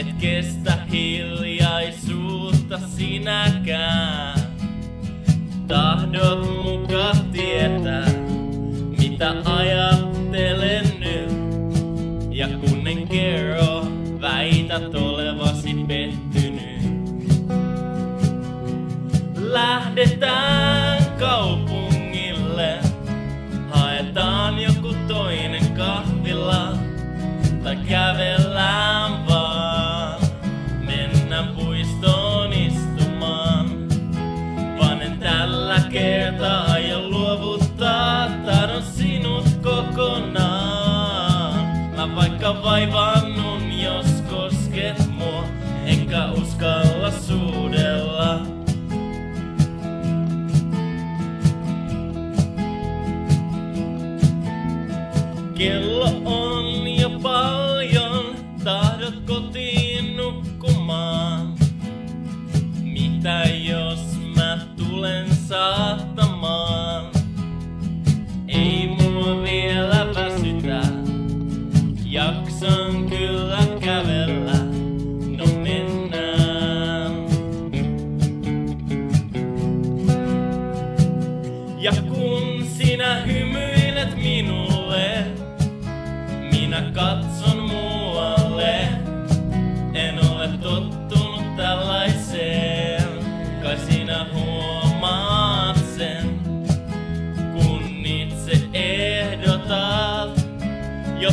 Et kestä hiljaisuutta sinäkään. Tahdot muka tietää, mitä ajattelen nyt. Ja kun en kerro, väität olevasi pettynyt. Lähdetään kaupungille, haetaan joku toinen kahvila. Tai kävellään vaan, mennään puistoon istumaan. Vaan en tällä kertaa aio luovuttaa, tahdon sinut kokonaan. Mä vaikka vaivannun, jos kosket mua, enkä uskalla suudella. Kello on jo paljon, tahdot kotiin nukkumaan. Mitä jos mä tulen saattamaan? Ei mua vielä väsytä, jaksan kyllä kävellä. No mennään. Ja kun sinä hymyilet minulle, minä katson muualle. En ole tottunut tällaiseen, kai sinä huomaat sen. Kun itse ehdotat jo